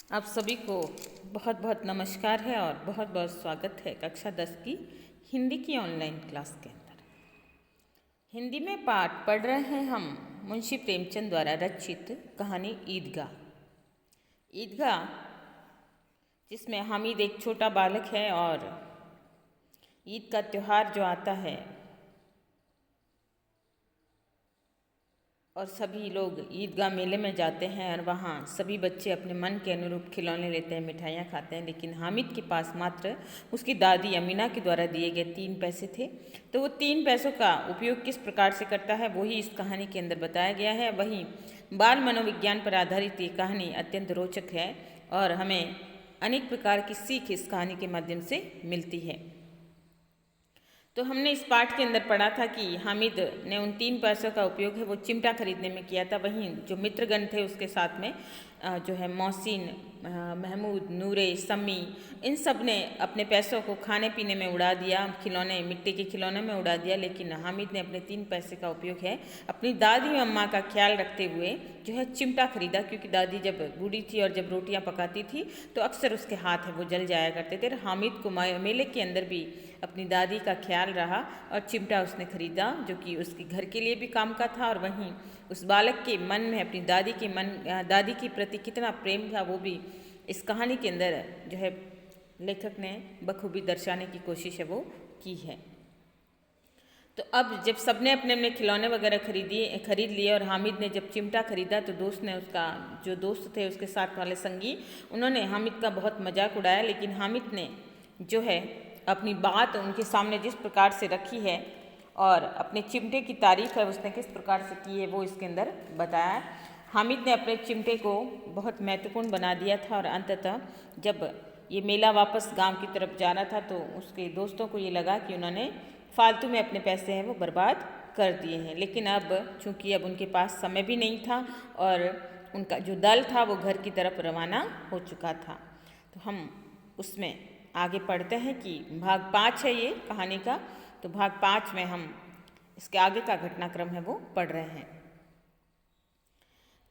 आप सभी को बहुत बहुत नमस्कार है और बहुत बहुत स्वागत है कक्षा 10 की हिंदी की ऑनलाइन क्लास के अंदर। हिंदी में पाठ पढ़ रहे हैं हम मुंशी प्रेमचंद द्वारा रचित कहानी ईदगाह। ईदगाह जिसमें हामिद एक छोटा बालक है और ईद का त्यौहार जो आता है और सभी लोग ईदगाह मेले में जाते हैं और वहाँ सभी बच्चे अपने मन के अनुरूप खिलौने लेते हैं, मिठाइयाँ खाते हैं। लेकिन हामिद के पास मात्र उसकी दादी अमीना के द्वारा दिए गए 3 पैसे थे। तो वो 3 पैसों का उपयोग किस प्रकार से करता है वही इस कहानी के अंदर बताया गया है। वहीं बाल मनोविज्ञान पर आधारित ये कहानी अत्यंत रोचक है और हमें अनेक प्रकार की सीख इस कहानी के माध्यम से मिलती है। तो हमने इस पाठ के अंदर पढ़ा था कि हामिद ने उन 3 पैसों का उपयोग है वो चिमटा खरीदने में किया था। वहीं जो मित्रगण थे उसके साथ में जो है मोहसिन, महमूद, नूरे, सम्मी, इन सब ने अपने पैसों को खाने पीने में उड़ा दिया, खिलौने, मिट्टी के खिलौने में उड़ा दिया। लेकिन हामिद ने अपने 3 पैसे का उपयोग है अपनी दादी अम्मा का ख्याल रखते हुए जो है चिमटा खरीदा, क्योंकि दादी जब बूढ़ी थी और जब रोटियां पकाती थी तो अक्सर उसके हाथ है वो जल जाया करते थे। हामिद को मेले के अंदर भी अपनी दादी का ख्याल रहा और चिमटा उसने खरीदा जो कि उसके घर के लिए भी काम का था। और वहीं उस बालक के मन में अपनी दादी के प्रति कितना प्रेम था वो भी इस कहानी के अंदर जो है लेखक ने बखूबी दर्शाने की कोशिश है वो की है। तो अब जब सबने अपने अपने खिलौने वगैरह खरीद लिए और हामिद ने जब चिमटा खरीदा तो दोस्त ने उसका जो दोस्त थे उसके साथ वाले संगी उन्होंने हामिद का बहुत मजाक उड़ाया। लेकिन हामिद ने जो है अपनी बात उनके सामने जिस प्रकार से रखी है और अपने चिमटे की तारीफ है उसने किस प्रकार से की है वो इसके अंदर बताया। हामिद ने अपने चिमटे को बहुत महत्वपूर्ण बना दिया था और अंततः जब ये मेला वापस गांव की तरफ जाना था तो उसके दोस्तों को ये लगा कि उन्होंने फालतू में अपने पैसे हैं वो बर्बाद कर दिए हैं। लेकिन अब चूँकि अब उनके पास समय भी नहीं था और उनका जो दल था वो घर की तरफ रवाना हो चुका था। तो हम उसमें आगे पढ़ते हैं कि भाग 5 है ये कहानी का। तो भाग 5 में हम इसके आगे का घटनाक्रम है वो पढ़ रहे हैं।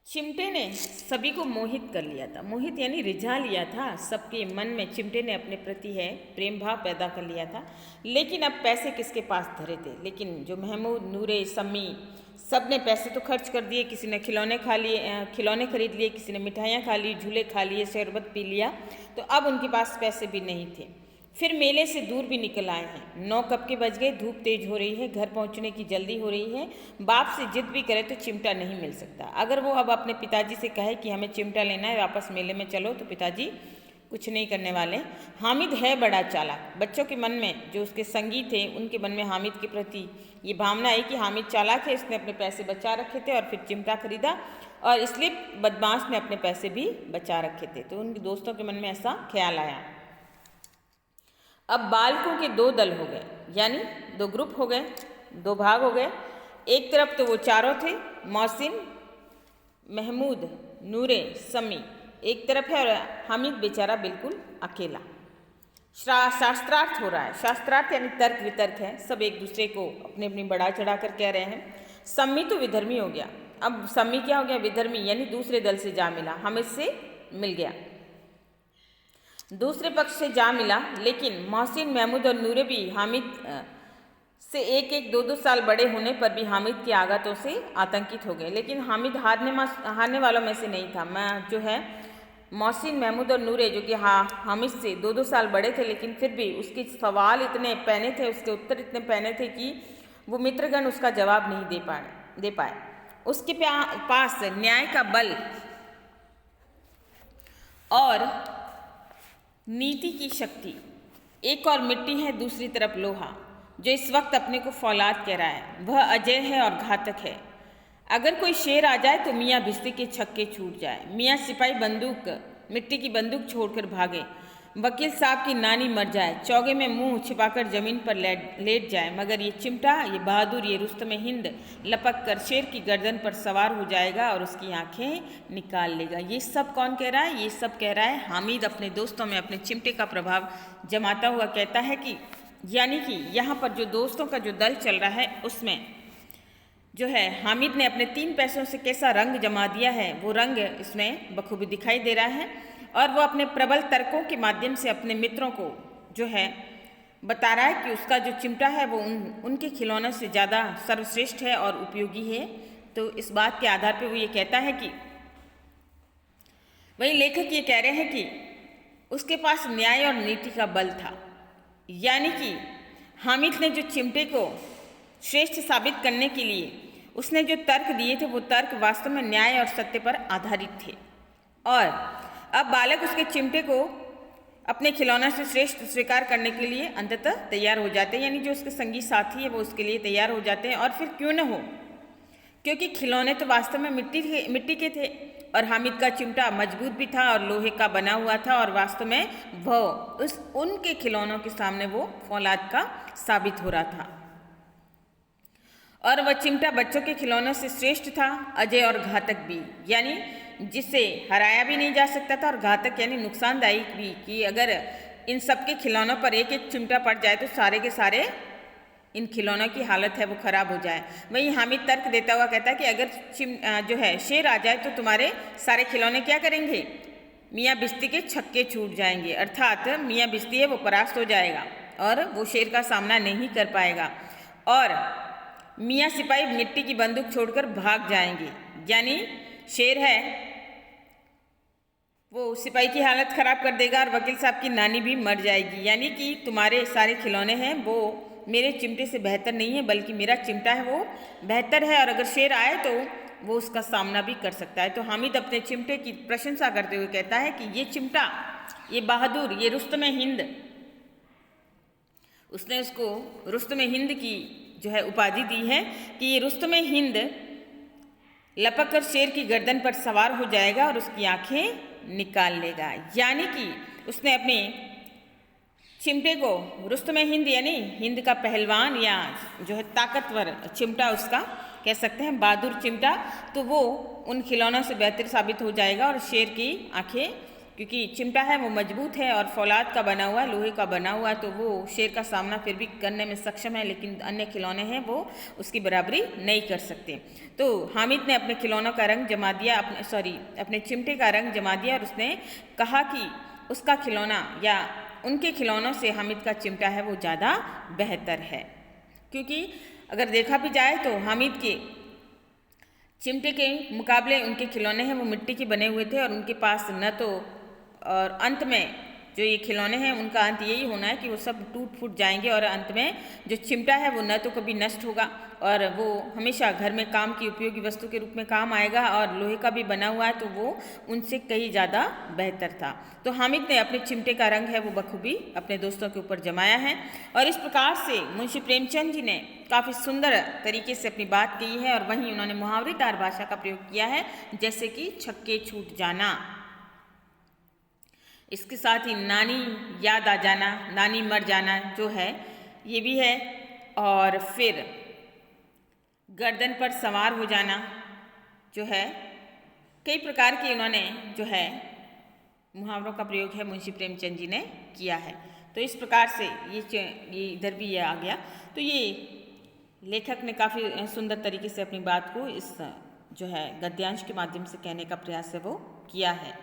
चिमटे ने सभी को मोहित कर लिया था। मोहित यानी रिझा लिया था। सबके मन में चिमटे ने अपने प्रति है प्रेम भाव पैदा कर लिया था। लेकिन अब पैसे किसके पास धरे थे? लेकिन जो महमूद, नूरे, सम्मी सब ने पैसे तो खर्च कर दिए। किसी ने खिलौने खरीद लिए, किसी ने मिठाइयाँ खा ली, झूले खा लिए, शरबत पी लिया। तो अब उनके पास पैसे भी नहीं थे। फिर मेले से दूर भी निकल आए हैं। 9 कब के बज गए, धूप तेज हो रही है, घर पहुंचने की जल्दी हो रही है। बाप से जिद भी करे तो चिमटा नहीं मिल सकता। अगर वो अब अपने पिताजी से कहे कि हमें चिमटा लेना है, वापस मेले में चलो, तो पिताजी कुछ नहीं करने वाले। हामिद है बड़ा चालाक। बच्चों के मन में जो उसके संगी थे उनके मन में हामिद के प्रति ये भावना है कि हामिद चालाक है, इसने अपने पैसे बचा रखे थे और फिर चिमटा खरीदा और इसलिए बदमाश ने अपने पैसे भी बचा रखे थे। तो उनके दोस्तों के मन में ऐसा ख्याल आया। अब बालकों के 2 दल हो गए, यानी 2 ग्रुप हो गए, 2 भाग हो गए। एक तरफ तो वो चारों थे, मोहसिन, महमूद, नूरे, सम्मी एक तरफ है और हामिद बेचारा बिल्कुल अकेला। शास्त्रार्थ हो रहा है। शास्त्रार्थ यानी तर्क वितर्क है। सब एक दूसरे को अपने अपनी बढ़ा चढ़ा कर कह रहे हैं। सम्मी तो विधर्मी हो गया। अब सम्मी क्या हो गया? विधर्मी, यानी दूसरे दल से जा मिला, हामिद से मिल गया, दूसरे पक्ष से जा मिला। लेकिन मोहसिन, महमूद और नूरे भी हामिद से 1-1, 2-2 साल बड़े होने पर भी हामिद की आगतों से आतंकित हो गए। लेकिन हामिद हारने वालों में से नहीं था। मैं जो है मोहसिन, महमूद और नूरे जो कि हामिद से 2-2 साल बड़े थे, लेकिन फिर भी उसके सवाल इतने पैने थे, उसके उत्तर इतने पैने थे कि वो मित्रगण उसका जवाब नहीं दे पाए। उसके पास न्याय का बल और नीति की शक्ति, एक और मिट्टी है, दूसरी तरफ लोहा, जो इस वक्त अपने को फौलाद कह रहा है। वह अजय है और घातक है। अगर कोई शेर आ जाए तो मियाँ भिश्ती के छक्के छूट जाए, मियाँ सिपाही मिट्टी की बंदूक छोड़कर भागे, वकील साहब की नानी मर जाए, चौगे में मुंह छिपाकर जमीन पर लेट जाए, मगर ये चिमटा, ये बहादुर, ये रुस्तम हिंद लपक कर शेर की गर्दन पर सवार हो जाएगा और उसकी आंखें निकाल लेगा। ये सब कौन कह रहा है? ये सब कह रहा है हामिद अपने दोस्तों में अपने चिमटे का प्रभाव जमाता हुआ कहता है कि यानी कि यहाँ पर जो दोस्तों का जो दल चल रहा है उसमें जो है हामिद ने अपने 3 पैसों से कैसा रंग जमा दिया है वो रंग इसमें बखूबी दिखाई दे रहा है। और वो अपने प्रबल तर्कों के माध्यम से अपने मित्रों को जो है बता रहा है कि उसका जो चिमटा है वो उनके खिलौनों से ज़्यादा सर्वश्रेष्ठ है और उपयोगी है। तो इस बात के आधार पर वो ये कहता है कि वही लेखक ये कह रहे हैं कि उसके पास न्याय और नीति का बल था, यानी कि हामिद ने जो चिमटे को श्रेष्ठ साबित करने के लिए उसने जो तर्क दिए थे वो तर्क वास्तव में न्याय और सत्य पर आधारित थे। और अब बालक उसके चिमटे को अपने खिलौना से श्रेष्ठ स्वीकार करने के लिए अंततः तैयार हो जाते हैं, यानी जो उसके संगी साथी है वो उसके लिए तैयार हो जाते हैं। और फिर क्यों न हो, क्योंकि खिलौने तो वास्तव में मिट्टी के थे और हामिद का चिमटा मजबूत भी था और लोहे का बना हुआ था और वास्तव में वह उनके खिलौनों के सामने वो फौलाद का साबित हो रहा था। और वह चिमटा बच्चों के खिलौनों से श्रेष्ठ था, अजय और घातक भी, यानी जिसे हराया भी नहीं जा सकता था, और घातक यानी नुकसानदायक भी, कि अगर इन सब के खिलौनों पर एक एक चिमटा पड़ जाए तो सारे के सारे इन खिलौनों की हालत है वो खराब हो जाए। वहीं हामिद तर्क देता हुआ कहता है कि अगर जो है शेर आ जाए तो तुम्हारे सारे खिलौने क्या करेंगे, मियाँ बिस्ती के छक्के छूट जाएंगे, अर्थात मियाँ बिस्ती है वो परास्त हो जाएगा और वो शेर का सामना नहीं कर पाएगा, और मियाँ सिपाही मिट्टी की बंदूक छोड़कर भाग जाएंगे, यानी शेर है वो सिपाही की हालत ख़राब कर देगा और वकील साहब की नानी भी मर जाएगी, यानी कि तुम्हारे सारे खिलौने हैं वो मेरे चिमटे से बेहतर नहीं है, बल्कि मेरा चिमटा है वो बेहतर है, और अगर शेर आए तो वो उसका सामना भी कर सकता है। तो हामिद अपने चिमटे की प्रशंसा करते हुए कहता है कि ये चिमटा, ये बहादुर, ये रुस्तमे हिंद, उसने उसको रुस्तमे हिंद की जो है उपाधि दी है कि ये रुस्तमे हिंद लपक कर शेर की गर्दन पर सवार हो जाएगा और उसकी आंखें निकाल लेगा, यानी कि उसने अपने चिमटे को रुस्तमे हिंद यानी हिंद का पहलवान या जो है ताकतवर चिमटा उसका कह सकते हैं, बहादुर चिमटा, तो वो उन खिलौनों से बेहतर साबित हो जाएगा। और शेर की आंखें, क्योंकि चिमटा है वो मजबूत है और फौलाद का बना हुआ, लोहे का बना हुआ, तो वो शेर का सामना फिर भी करने में सक्षम है, लेकिन अन्य खिलौने हैं वो उसकी बराबरी नहीं कर सकते। तो हामिद ने अपने खिलौनों का रंग जमा दिया, अपने चिमटे का रंग जमा दिया, और उसने कहा कि उसका खिलौना या उनके खिलौनों से हामिद का चिमटा है वो ज़्यादा बेहतर है। क्योंकि अगर देखा भी जाए तो हामिद के चिमटे के मुकाबले उनके खिलौने हैं वो मिट्टी के बने हुए थे, और उनके पास न तो, और अंत में जो ये खिलौने हैं उनका अंत यही होना है कि वो सब टूट फूट जाएंगे, और अंत में जो चिमटा है वो न तो कभी नष्ट होगा और वो हमेशा घर में काम की उपयोगी वस्तु के रूप में काम आएगा, और लोहे का भी बना हुआ है तो वो उनसे कहीं ज़्यादा बेहतर था। तो हामिद ने अपने चिमटे का रंग है वो बखूबी अपने दोस्तों के ऊपर जमाया है, और इस प्रकार से मुंशी प्रेमचंद जी ने काफ़ी सुंदर तरीके से अपनी बात कही है। और वहीं उन्होंने मुहावरेदार भाषा का प्रयोग किया है, जैसे कि छक्के छूट जाना, इसके साथ ही नानी याद आ जाना, नानी मर जाना जो है ये भी है, और फिर गर्दन पर सवार हो जाना जो है, कई प्रकार के उन्होंने जो है मुहावरों का प्रयोग है मुंशी प्रेमचंद जी ने किया है। तो इस प्रकार से ये इधर भी ये आ गया। तो ये लेखक ने काफ़ी सुंदर तरीके से अपनी बात को इस जो है गद्यांश के माध्यम से कहने का प्रयास है वो किया है।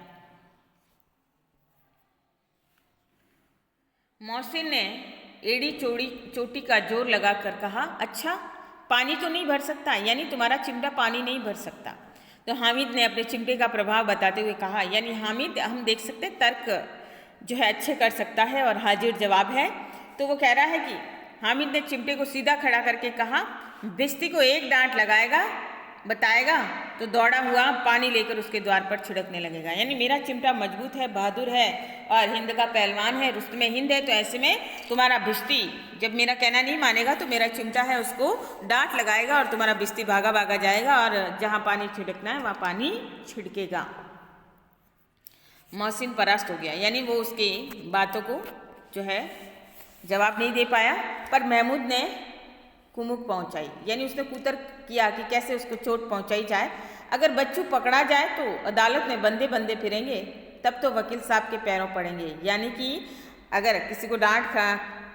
मोहसिन ने एड़ी चोटी का जोर लगाकर कहा, अच्छा पानी तो नहीं भर सकता, यानी तुम्हारा चिमटा पानी नहीं भर सकता। तो हामिद ने अपने चिमटे का प्रभाव बताते हुए कहा, यानी हामिद हम देख सकते हैं तर्क जो है अच्छे कर सकता है और हाजिर जवाब है। तो वो कह रहा है कि हामिद ने चिमटे को सीधा खड़ा करके कहा, भिश्ती को एक डांट लगाएगा बताएगा तो दौड़ा हुआ पानी लेकर उसके द्वार पर छिड़कने लगेगा, यानी मेरा चिमटा मजबूत है, बहादुर है और हिंद का पहलवान है, रुस्तमे हिंद है, तो ऐसे में तुम्हारा भिश्ती जब मेरा कहना नहीं मानेगा तो मेरा चिमटा है उसको डांट लगाएगा और तुम्हारा भिश्ती भागा भागा जाएगा और जहाँ पानी छिड़कना है वहाँ पानी छिड़केगा। मोहसिन परास्त हो गया, यानी वो उसकी बातों को जो है जवाब नहीं दे पाया, पर महमूद ने कुमुक पहुंचाई, यानी उसने कुतर्क किया कि कैसे उसको चोट पहुंचाई जाए। अगर बच्चू पकड़ा जाए तो अदालत में बंदे बंदे फिरेंगे, तब तो वकील साहब के पैरों पड़ेंगे, यानी कि अगर किसी को डांट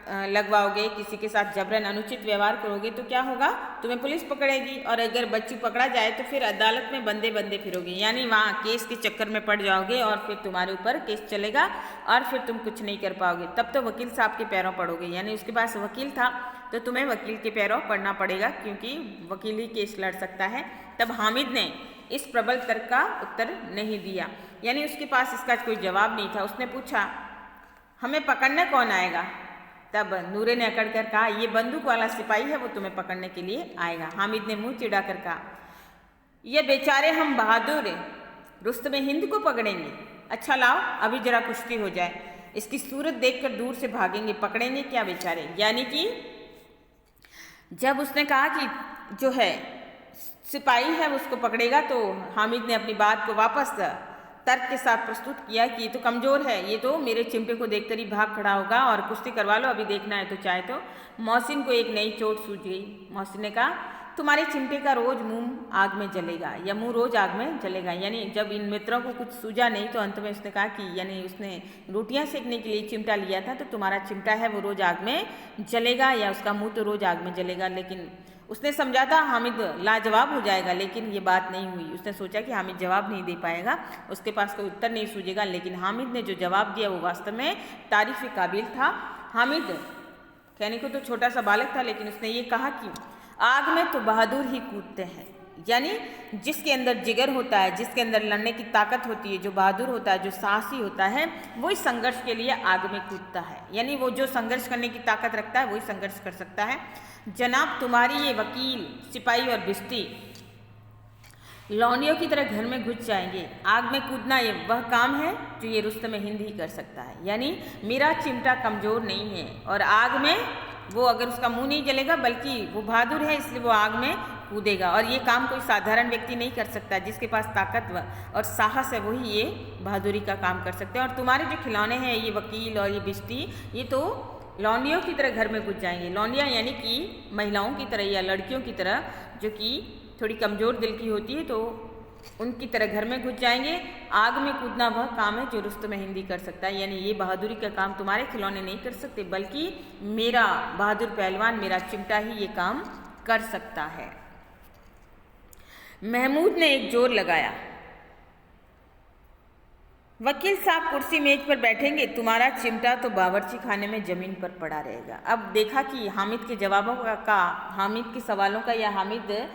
लगवाओगे, किसी के साथ जबरन अनुचित व्यवहार करोगे तो क्या होगा, तुम्हें पुलिस पकड़ेगी। और अगर बच्चू पकड़ा जाए तो फिर अदालत में बंदे बंदे फिरोगे, यानी वहाँ केस के चक्कर में पड़ जाओगे और फिर तुम्हारे ऊपर केस चलेगा और फिर तुम कुछ नहीं कर पाओगे। तब तो वकील साहब के पैरों पड़ोगे, यानी उसके पास वकील था तो तुम्हें वकील के पैरों पड़ना पड़ेगा, क्योंकि वकील ही केस लड़ सकता है। तब हामिद ने इस प्रबल तर्क का उत्तर नहीं दिया, यानी उसके पास इसका कोई जवाब नहीं था। उसने पूछा, हमें पकड़ने कौन आएगा? तब नूरे ने अकड़ कर कहा, ये बंदूक वाला सिपाही है, वो तुम्हें पकड़ने के लिए आएगा। हामिद ने मुंह चिढ़ा कर कहा, ये बेचारे हम बहादुर रुस्तमे हिंद को पकड़ेंगे? अच्छा लाओ अभी जरा कुश्ती हो जाए, इसकी सूरत देखकर दूर से भागेंगे, पकड़ेंगे क्या बेचारे। यानी कि जब उसने कहा कि जो है सिपाही है उसको पकड़ेगा, तो हामिद ने अपनी बात को वापस तर्क के साथ प्रस्तुत किया कि ये तो कमज़ोर है, ये तो मेरे चिमटे को देखकर ही भाग खड़ा होगा और कुश्ती करवा लो, अभी देखना है तो चाहे तो। मोहसिन को एक नई चोट सूझ गई। मोहसिन ने कहा, तुम्हारे चिमटे का रोज मुंह आग में जलेगा, या मुंह रोज आग में जलेगा। यानी जब इन मित्रों को कुछ सूझा नहीं तो अंत में उसने कहा कि यानी उसने रोटियां सेकने के लिए चिमटा लिया था, तो तुम्हारा चिमटा है वो रोज आग में जलेगा, या उसका मुंह तो रोज आग में जलेगा। लेकिन उसने समझा था हामिद लाजवाब हो जाएगा, लेकिन ये बात नहीं हुई। उसने सोचा कि हामिद जवाब नहीं दे पाएगा, उसके पास कोई उत्तर नहीं सूझेगा, लेकिन हामिद ने जो जवाब दिया वो वास्तव में तारीफ के काबिल था। हामिद कहने को तो छोटा सा बालक था, लेकिन उसने ये कहा कि आग में तो बहादुर ही कूदते हैं, यानी जिसके अंदर जिगर होता है, जिसके अंदर लड़ने की ताकत होती है, जो बहादुर होता है, जो साहसी होता है, वही संघर्ष के लिए आग में कूदता है। यानी वो जो संघर्ष करने की ताकत रखता है वही संघर्ष कर सकता है। जनाब तुम्हारी ये वकील, सिपाही और बिश्ती लौंडियों की तरह घर में घुस जाएंगे। आग में कूदना ये वह काम है जो ये रुस्तमे हिंद ही कर सकता है। यानी मेरा चिमटा कमज़ोर नहीं है, और आग में वो अगर उसका मुंह नहीं जलेगा, बल्कि वो बहादुर है इसलिए वो आग में कूदेगा। और ये काम कोई साधारण व्यक्ति नहीं कर सकता, जिसके पास ताकत और साहस है वही ये बहादुरी का काम कर सकते हैं। और तुम्हारे जो खिलौने हैं, ये वकील और ये बिश्ती, ये तो लौंडियों की तरह घर में घुस जाएंगे। लौंडियाँ यानी कि महिलाओं की तरह या लड़कियों की तरह, जो कि थोड़ी कमज़ोर दिल की होती है, तो उनकी तरह घर में घुस जाएंगे। आग में कूदना वह काम है जो रुस्तमे हिंद कर सकता है। यानी ये बहादुरी का काम तुम्हारे खिलौने नहीं कर सकते, बल्कि मेरा बहादुर पहलवान, मेरा चिमटा ही ये काम कर सकता है। महमूद ने एक जोर लगाया, वकील साहब कुर्सी मेज पर बैठेंगे, तुम्हारा चिमटा तो बावर्ची खाने में जमीन पर पड़ा रहेगा। अब देखा कि हामिद के जवाबों का हामिद के सवालों का, या हामिद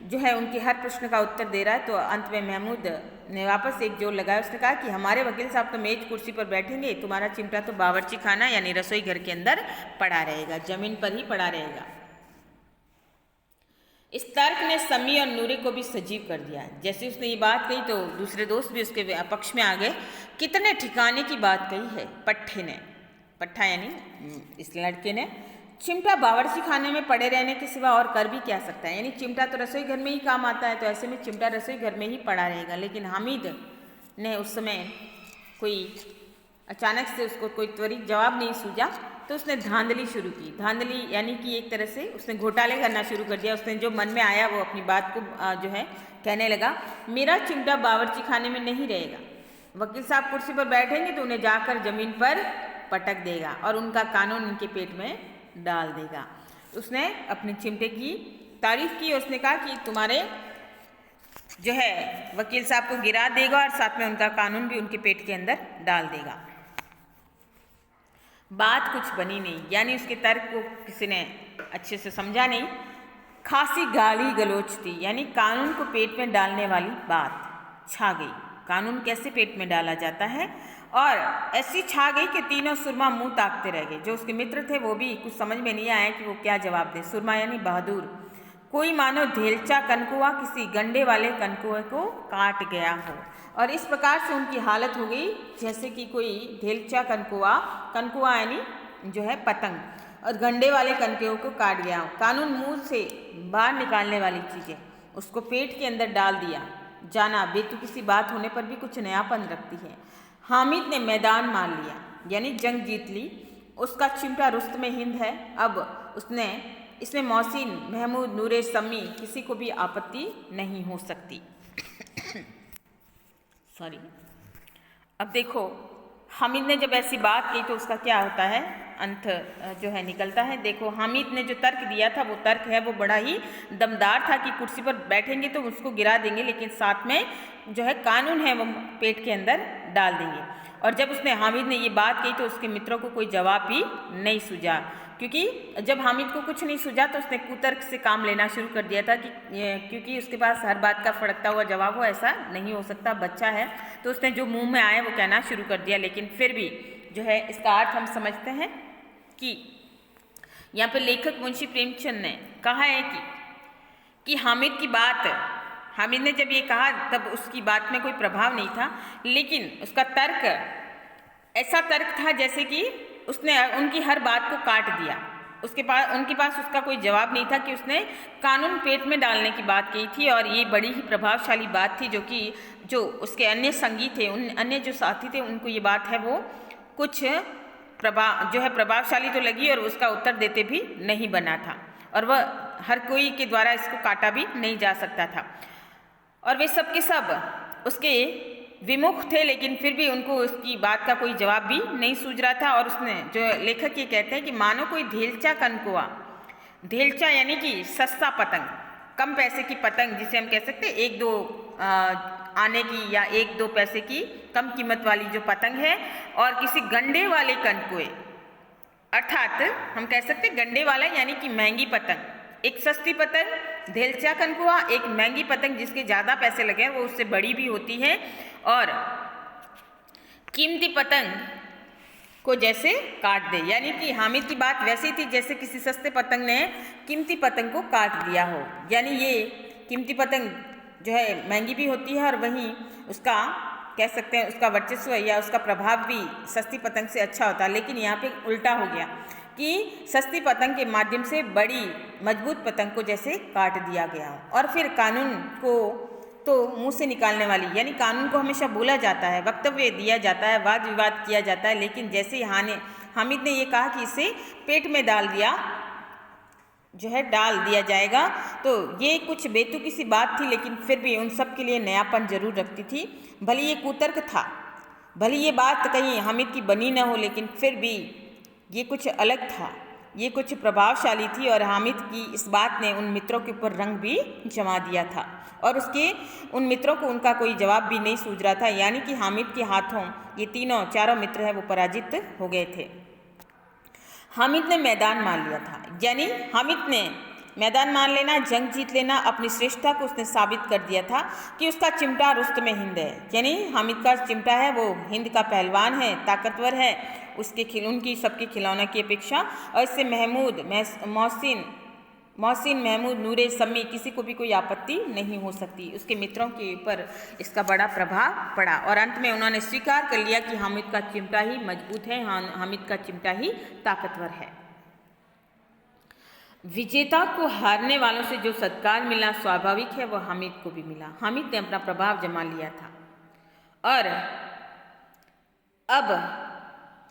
जो है उनके हर प्रश्न का उत्तर दे रहा है, तो अंत में महमूद ने वापस एक जोर लगाया। उसने कहा कि हमारे वकील साहब तो मेज कुर्सी पर बैठेंगे, तुम्हारा चिमटा तो बावर्ची खाना यानी रसोई घर के अंदर पड़ा रहेगा, जमीन पर ही पड़ा रहेगा। इस तर्क ने समी और नूरे को भी सजीव कर दिया। जैसे उसने ये बात कही तो दूसरे दोस्त भी उसके पक्ष में आ गए। कितने ठिकाने की बात कही है पट्टे ने, पट्टा यानी इस लड़के ने। चिमटा बावर्ची खाने में पड़े रहने के सिवा और कर भी क्या सकता है, यानी चिमटा तो रसोई घर में ही काम आता है, तो ऐसे में चिमटा रसोई घर में ही पड़ा रहेगा। लेकिन हामिद ने उस समय कोई अचानक से उसको कोई त्वरित जवाब नहीं सूझा, तो उसने धांधली शुरू की। धांधली यानी कि एक तरह से उसने घोटाले करना शुरू कर दिया। उसने जो मन में आया वो अपनी बात को जो है कहने लगा। मेरा चिमटा बावर्ची खाने में नहीं रहेगा, वकील साहब कुर्सी पर बैठेंगे तो उन्हें जाकर जमीन पर पटक देगा और उनका कानून उनके पेट में डाल देगा। उसने अपने चिमटे की तारीफ की। उसने कहा कि तुम्हारे जो है वकील साहब को गिरा देगा और साथ में उनका कानून भी उनके पेट के अंदर डाल देगा। बात कुछ बनी नहीं, यानी उसके तर्क को किसी ने अच्छे से समझा नहीं। खासी गाली गलोच थी, यानी कानून को पेट में डालने वाली बात छा गई। कानून कैसे पेट में डाला जाता है, और ऐसी छा गई कि तीनों सुरमा मुंह ताकते रह गए। जो उसके मित्र थे वो भी कुछ समझ में नहीं आया कि वो क्या जवाब दे। सुरमा यानी बहादुर। कोई मानो ढेलचा कनकुआ किसी गंडे वाले कनकुए को काट गया हो, और इस प्रकार से उनकी हालत हो गई जैसे कि कोई ढेलचा कनकुआ, कनकुआ यानी जो है पतंग, और गंडे वाले कनकुए को काट गया हो। कानून मुंह से बाहर निकालने वाली चीज़ें उसको पेट के अंदर डाल दिया। जाना बेतुकी सी बात होने पर भी कुछ नयापन रखती है। हामिद ने मैदान मान लिया, यानी जंग जीत ली। उसका चिमटा रुस्तमे हिंद है। अब इसमें मोहसिन, महमूद, नूरे, समी किसी को भी आपत्ति नहीं हो सकती। सॉरी। अब देखो, हामिद ने जब ऐसी बात की तो उसका क्या होता है, अंत जो है निकलता है। देखो हामिद ने जो तर्क दिया था वो तर्क है वो बड़ा ही दमदार था कि कुर्सी पर बैठेंगे तो उसको गिरा देंगे, लेकिन साथ में जो है कानून है वो पेट के अंदर डाल देंगे। और जब उसने हामिद ने ये बात कही तो उसके मित्रों को कोई जवाब भी नहीं सूझा, क्योंकि जब हामिद को कुछ नहीं सूझा तो उसने कुतर्क से काम लेना शुरू कर दिया था कि क्योंकि उसके पास हर बात का फड़कता हुआ जवाब हो, ऐसा नहीं हो सकता, बच्चा है। तो उसने जो मुंह में आया वो कहना शुरू कर दिया। लेकिन फिर भी जो है इसका अर्थ हम समझते हैं कि यहाँ पे लेखक मुंशी प्रेमचंद ने कहा है कि हामिद की बात, हामिद ने जब ये कहा तब उसकी बात में कोई प्रभाव नहीं था, लेकिन उसका तर्क ऐसा तर्क था जैसे कि उसने उनकी हर बात को काट दिया। उनके पास उसका कोई जवाब नहीं था कि उसने कानून पेट में डालने की बात कही थी। और ये बड़ी ही प्रभावशाली बात थी जो उसके अन्य संगी थे, उन अन्य जो साथी थे, उनको ये बात है वो कुछ प्रभावशाली तो लगी और उसका उत्तर देते भी नहीं बना था, और वह हर कोई के द्वारा इसको काटा भी नहीं जा सकता था। और वे सब के सब उसके विमुख थे, लेकिन फिर भी उनको उसकी बात का कोई जवाब भी नहीं सूझ रहा था। और उसने जो लेखक ये कहते हैं कि मानो कोई धेलचा कनकुआ, धेलचा यानी कि सस्ता पतंग, कम पैसे की पतंग जिसे हम कह सकते हैं 1-2 आने की या 1-2 पैसे की कम कीमत वाली जो पतंग है, और किसी गंडे वाले कनकुए, अर्थात हम कह सकते हैं गंडे वाला यानी कि महंगी पतंग, एक सस्ती पतंग धेलचा कनकुआ, एक महंगी पतंग जिसके ज़्यादा पैसे लगे हैं, वो उससे बड़ी भी होती है, और कीमती पतंग को जैसे काट दे। यानी कि हामिद की बात वैसी थी जैसे किसी सस्ते पतंग ने कीमती पतंग को काट दिया हो। यानी ये कीमती पतंग जो है महंगी भी होती है, और वहीं उसका कह सकते हैं उसका वर्चस्व या उसका प्रभाव भी सस्ती पतंग से अच्छा होता है। लेकिन यहाँ पे उल्टा हो गया कि सस्ती पतंग के माध्यम से बड़ी मजबूत पतंग को जैसे काट दिया गया हो। और फिर कानून को तो मुंह से निकालने वाली, यानी कानून को हमेशा बोला जाता है, वक्तव्य दिया जाता है, वाद विवाद किया जाता है, लेकिन जैसे हामिद ने ये कहा कि इसे पेट में डाल दिया जाएगा, तो ये कुछ बेतुकी सी बात थी, लेकिन फिर भी उन सब के लिए नयापन जरूर रखती थी। भले ये कुतर्क था, भले ये बात कहीं हामिद की बनी न हो, लेकिन फिर भी ये कुछ अलग था, ये कुछ प्रभावशाली थी। और हामिद की इस बात ने उन मित्रों के ऊपर रंग भी जमा दिया था, और उन मित्रों को उनका कोई जवाब भी नहीं सूझ रहा था। यानी कि हामिद के हाथों ये चारों मित्र हैं वो पराजित हो गए थे। हामिद ने मैदान मान लिया था, यानी हामिद ने मैदान मान लेना, जंग जीत लेना, अपनी श्रेष्ठता को उसने साबित कर दिया था कि उसका चिमटा रुस्तमे हिंद है। यानी हामिद का चिमटा है वो हिंद का पहलवान है, ताकतवर है, उनकी सबके खिलौने की अपेक्षा। और इससे मोहसिन, महमूद, नूरे, सम्मी किसी को भी कोई आपत्ति नहीं हो सकती। उसके मित्रों के ऊपर इसका बड़ा प्रभाव पड़ा, और अंत में उन्होंने स्वीकार कर लिया कि हामिद का चिमटा ही मजबूत है, हामिद का चिमटा ही ताकतवर है। विजेता को हारने वालों से जो सत्कार मिला स्वाभाविक है वो हामिद को भी मिला। हामिद ने अपना प्रभाव जमा लिया था, और अब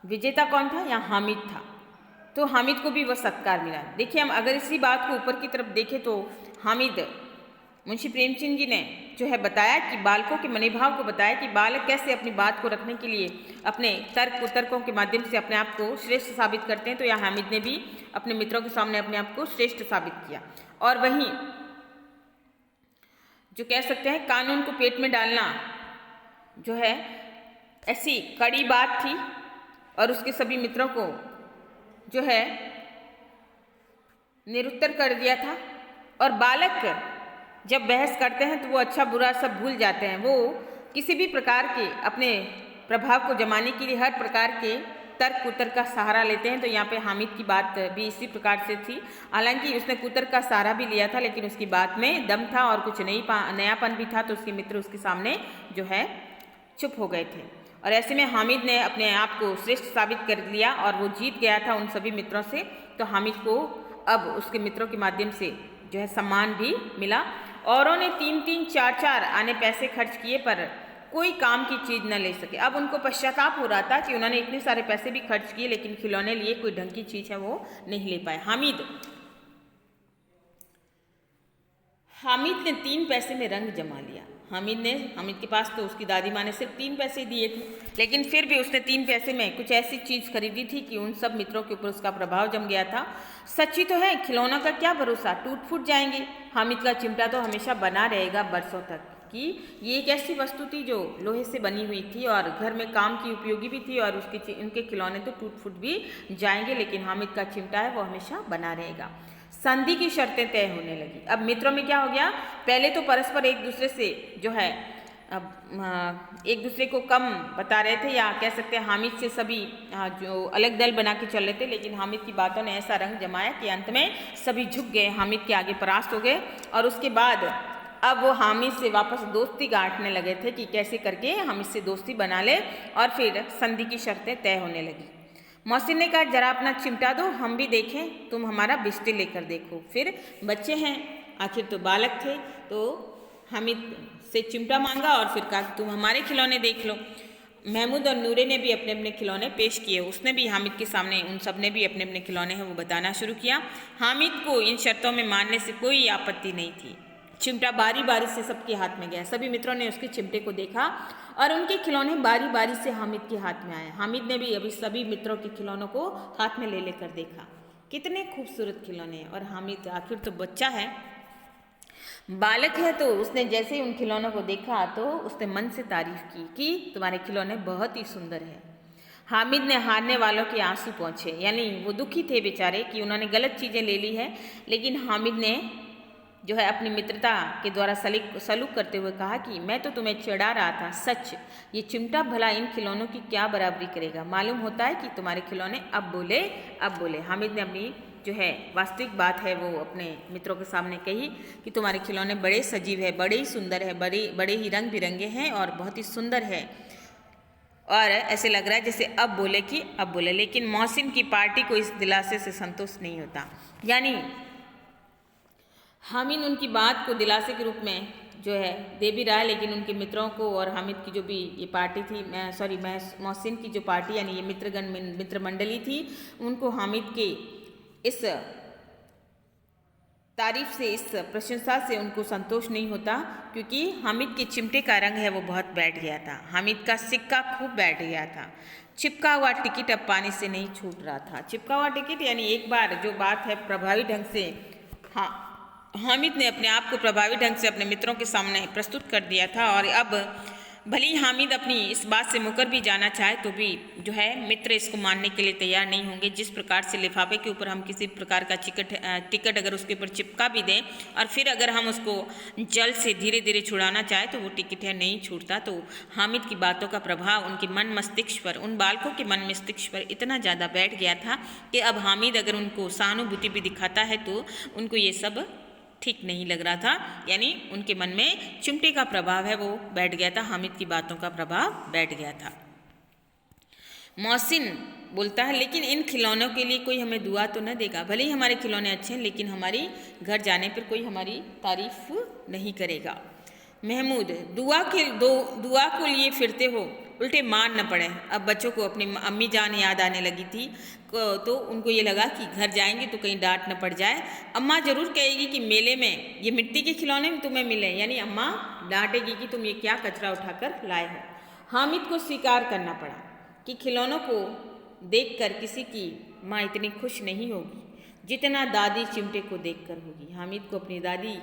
विजेता कौन था? यहाँ हामिद था, तो हामिद को भी वह सत्कार मिला। देखिए, हम अगर इसी बात को ऊपर की तरफ देखें तो हामिद, मुंशी प्रेमचंद जी ने जो है बताया कि बालकों के मनोभाव को बताया कि बालक कैसे अपनी बात को रखने के लिए अपने तर्कों के माध्यम से अपने आप को श्रेष्ठ साबित करते हैं। तो यह हामिद ने भी अपने मित्रों के सामने अपने आप को श्रेष्ठ साबित किया। और वहीं जो कह सकते हैं कानून को पेट में डालना जो है ऐसी कड़ी बात थी, और उसके सभी मित्रों को जो है निरुत्तर कर दिया था। और बालक जब बहस करते हैं तो वो अच्छा बुरा सब भूल जाते हैं, वो किसी भी प्रकार के अपने प्रभाव को जमाने के लिए हर प्रकार के तर्क कुतर्क का सहारा लेते हैं। तो यहाँ पे हामिद की बात भी इसी प्रकार से थी। हालांकि उसने कुतर्क का सहारा भी लिया था, लेकिन उसकी बात में दम था और कुछ नयापन भी था, तो उसके मित्र उसके सामने जो है चुप हो गए थे। और ऐसे में हामिद ने अपने आप को श्रेष्ठ साबित कर लिया और वो जीत गया था उन सभी मित्रों से। तो हामिद को अब उसके मित्रों के माध्यम से जो है सम्मान भी मिला। औरों ने 3-3, 4-4 आने पैसे खर्च किए पर कोई काम की चीज़ न ले सके। अब उनको पश्चाताप हो रहा था कि उन्होंने इतने सारे पैसे भी खर्च किए, लेकिन खिलौने लिए कोई ढंग की चीज़ है वो नहीं ले पाए। हामिद ने 3 पैसे में रंग जमा लिया। हामिद के पास तो उसकी दादी माँ ने सिर्फ 3 पैसे दिए थे, लेकिन फिर भी उसने 3 पैसे में कुछ ऐसी चीज़ खरीदी थी कि उन सब मित्रों के ऊपर उसका प्रभाव जम गया था। सच्ची तो है, खिलौनों का क्या भरोसा, टूट फूट जाएंगे। हामिद का चिमटा तो हमेशा बना रहेगा बरसों तक, कि ये एक ऐसी वस्तु थी जो लोहे से बनी हुई थी और घर में काम की उपयोगी भी थी, और उनके खिलौने तो टूट फूट भी जाएंगे, लेकिन हामिद का चिमटा है वो हमेशा बना रहेगा। संधि की शर्तें तय होने लगी। अब मित्रों में क्या हो गया, पहले तो परस्पर एक दूसरे से जो है एक दूसरे को कम बता रहे थे, या कह सकते हैं हामिद से सभी जो अलग दल बना के चल रहे थे, लेकिन हामिद की बातों ने ऐसा रंग जमाया कि अंत में सभी झुक गए, हामिद के आगे परास्त हो गए। और उसके बाद अब वो हामिद से वापस दोस्ती गांठने लगे थे कि कैसे करके हम इससे दोस्ती बना ले, और फिर संधि की शर्तें तय होने लगी। मौसिन ने कहा, जरा अपना चिमटा दो, हम भी देखें, तुम हमारा बिस्टे लेकर देखो। फिर बच्चे हैं, आखिर तो बालक थे, तो हामिद से चिमटा मांगा और फिर कहा तुम हमारे खिलौने देख लो। महमूद और नूरे ने भी अपने अपने खिलौने पेश किए। उसने भी हामिद के सामने उन सब ने भी अपने अपने खिलौने हैं वो बताना शुरू किया। हामिद को इन शर्तों में मानने से कोई आपत्ति नहीं थी। चिमटा बारी बारी से सबके हाथ में गया। सभी मित्रों ने उसके चिमटे को देखा और उनके खिलौने बारी बारी से हामिद के हाथ में आए। हामिद ने भी अभी सभी मित्रों के खिलौनों को हाथ में ले लेकर देखा। कितने खूबसूरत खिलौने हैं। और हामिद आखिर तो बच्चा है, बालक है, तो उसने जैसे ही उन खिलौनों को देखा तो उसने मन से तारीफ की कि तुम्हारे खिलौने बहुत ही सुंदर है। हामिद ने हारने वालों के आंसू पोंछे, यानी वो दुखी थे बेचारे कि उन्होंने गलत चीज़ें ले ली है, लेकिन हामिद ने जो है अपनी मित्रता के द्वारा सलूक करते हुए कहा कि मैं तो तुम्हें चिढ़ा रहा था, सच ये चिमटा भला इन खिलौनों की क्या बराबरी करेगा। मालूम होता है कि तुम्हारे खिलौने अब बोले। हामिद ने अपनी जो है वास्तविक बात है वो अपने मित्रों के सामने कही कि तुम्हारे खिलौने बड़े सजीव है, बड़े ही सुंदर है, बड़े ही रंग बिरंगे हैं और बहुत ही सुंदर है, और ऐसे लग रहा है जैसे अब बोले। लेकिन मौसिन की पार्टी को इस दिलासे से संतोष नहीं होता। यानी हामिद उनकी बात को दिलासे के रूप में जो है दे भी रहा है, लेकिन उनके मित्रों को और हामिद की जो भी ये पार्टी थी, मौसिन की जो पार्टी यानी ये मित्र मंडली थी, उनको हामिद के इस तारीफ से, इस प्रशंसा से उनको संतोष नहीं होता, क्योंकि हामिद के चिमटे का रंग है वो बहुत बैठ गया था। हामिद का सिक्का खूब बैठ गया था। चिपका हुआ टिकट अब पानी से नहीं छूट रहा था। चिपका हुआ टिकट यानी एक बार जो बात है प्रभावी ढंग से हामिद ने अपने आप को प्रभावी ढंग से अपने मित्रों के सामने प्रस्तुत कर दिया था, और अब भले ही हामिद अपनी इस बात से मुकर भी जाना चाहे तो भी जो है मित्र इसको मानने के लिए तैयार नहीं होंगे। जिस प्रकार से लिफाफे के ऊपर हम किसी प्रकार का टिकट अगर उसके ऊपर चिपका भी दें और फिर अगर हम उसको जल से धीरे धीरे छुड़ाना चाहे तो वो टिकट है नहीं छूटता। तो हामिद की बातों का प्रभाव उनके मन मस्तिष्क पर, उन बालकों के मन मस्तिष्क पर इतना ज़्यादा बैठ गया था कि अब हामिद अगर उनको सहानुभूति भी दिखाता है तो उनको ये सब ठीक नहीं लग रहा था। यानी उनके मन में चिमटे का प्रभाव है वो बैठ गया था, हामिद की बातों का प्रभाव बैठ गया था। मौसिन बोलता है, लेकिन इन खिलौनों के लिए कोई हमें दुआ तो न देगा। भले ही हमारे खिलौने अच्छे हैं, लेकिन हमारी घर जाने पर कोई हमारी तारीफ नहीं करेगा। महमूद, दुआ को लिए फिरते हो, उल्टे मार न पड़े। अब बच्चों को अपनी अम्मी जान याद आने लगी थी, तो उनको ये लगा कि घर जाएंगे तो कहीं डांट न पड़ जाए। अम्मा जरूर कहेगी कि मेले में ये मिट्टी के खिलौने तुम्हें मिले, यानी अम्मा डांटेगी कि तुम ये क्या कचरा उठाकर लाए हो। हामिद को स्वीकार करना पड़ा कि खिलौनों को देखकर किसी की माँ इतनी खुश नहीं होगी जितना दादी चिमटे को देखकर होगी। हामिद को अपनी दादी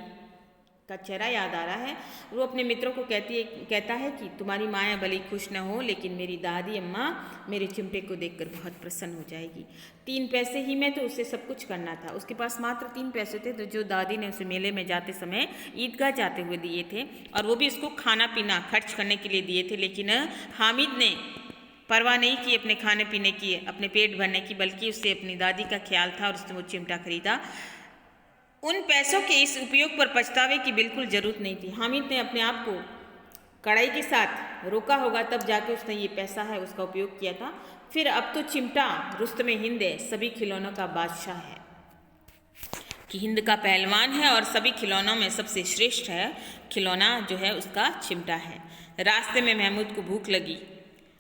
का चेहरा याद आ रहा है। वो अपने मित्रों को कहता है कि तुम्हारी माँ भले खुश न हो, लेकिन मेरी दादी अम्मा मेरे चिमटे को देखकर बहुत प्रसन्न हो जाएगी। 3 पैसे ही में तो उसे सब कुछ करना था। उसके पास मात्र 3 पैसे थे, तो जो दादी ने उसे मेले में जाते समय ईदगाह जाते हुए दिए थे, और वो भी उसको खाना पीना खर्च करने के लिए दिए थे। लेकिन हामिद ने परवाह नहीं की अपने खाने पीने की, अपने पेट भरने की, बल्कि उससे अपनी दादी का ख्याल था और उसने वो चिमटा खरीदा। उन पैसों के इस उपयोग पर पछतावे की बिल्कुल ज़रूरत नहीं थी। हामिद ने अपने आप को कड़ाई के साथ रोका होगा, तब जाके उसने ये पैसा है उसका उपयोग किया था। फिर अब तो चिमटा रुस्तमे हिंद है, सभी खिलौनों का बादशाह है, कि हिंद का पहलवान है और सभी खिलौनों में सबसे श्रेष्ठ है खिलौना जो है उसका चिमटा है। रास्ते में महमूद को भूख लगी,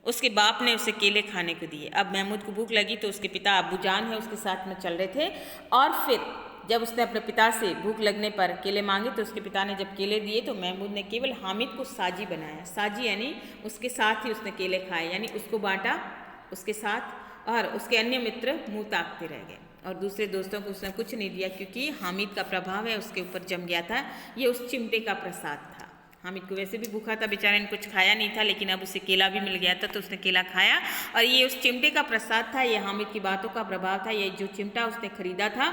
उसके बाप ने उसे केले खाने को दिए। अब महमूद को भूख लगी तो उसके पिता अबू जान है उसके साथ में चल रहे थे, और फिर जब उसने अपने पिता से भूख लगने पर केले मांगे तो उसके पिता ने जब केले दिए तो महमूद ने केवल हामिद को साजी बनाया। साजी यानी उसके साथ ही उसने केले खाए, यानी उसको बांटा उसके साथ, और उसके अन्य मित्र मुंह ताकते रह गए और दूसरे दोस्तों को उसने कुछ नहीं दिया, क्योंकि हामिद का प्रभाव है उसके ऊपर जम गया था। ये उस चिमटे का प्रसाद था। हामिद को वैसे भी भूखा था, बेचारे ने कुछ खाया नहीं था, लेकिन अब उसे केला भी मिल गया था तो उसने केला खाया, और ये उस चिमटे का प्रसाद था, ये हामिद की बातों का प्रभाव था। ये जो चिमटा उसने खरीदा था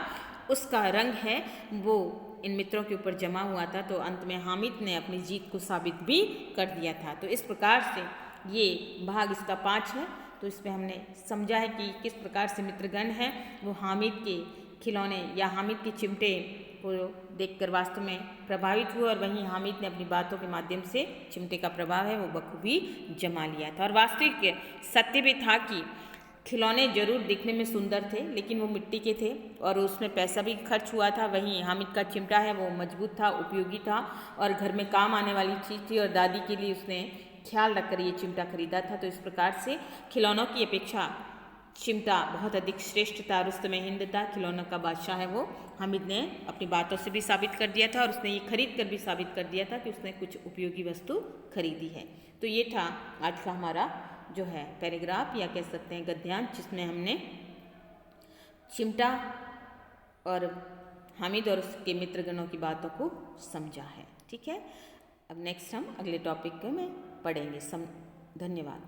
उसका रंग है वो इन मित्रों के ऊपर जमा हुआ था। तो अंत में हामिद ने अपनी जीत को साबित भी कर दिया था। तो इस प्रकार से ये भाग इसका 5 है। तो इसमें हमने समझा है कि किस प्रकार से मित्रगण हैं वो हामिद के खिलौने या हामिद के चिमटे को देखकर वास्तव में प्रभावित हुए, और वहीं हामिद ने अपनी बातों के माध्यम से चिमटे का प्रभाव है वो बखूबी जमा लिया था। और वास्तविक सत्य भी था कि खिलौने जरूर दिखने में सुंदर थे, लेकिन वो मिट्टी के थे और उसमें पैसा भी खर्च हुआ था। वहीं हामिद का चिमटा है वो मजबूत था, उपयोगी था और घर में काम आने वाली चीज़ थी, और दादी के लिए उसने ख्याल रखकर ये चिमटा खरीदा था। तो इस प्रकार से खिलौनों की अपेक्षा चिमटा बहुत अधिक श्रेष्ठ था, रुस्तम हिंद था, खिलौनों का बादशाह है वो। हामिद ने अपनी बातों से भी साबित कर दिया था और उसने ये खरीद कर भी साबित कर दिया था कि उसने कुछ उपयोगी वस्तु खरीदी है। तो ये था आज का हमारा जो है पैराग्राफ या कह सकते हैं गद्यांश, जिसमें हमने चिमटा और हामिद और उसके मित्रगणों की बातों को समझा है। ठीक है, अब नेक्स्ट हम अगले टॉपिक में पढ़ेंगे। धन्यवाद।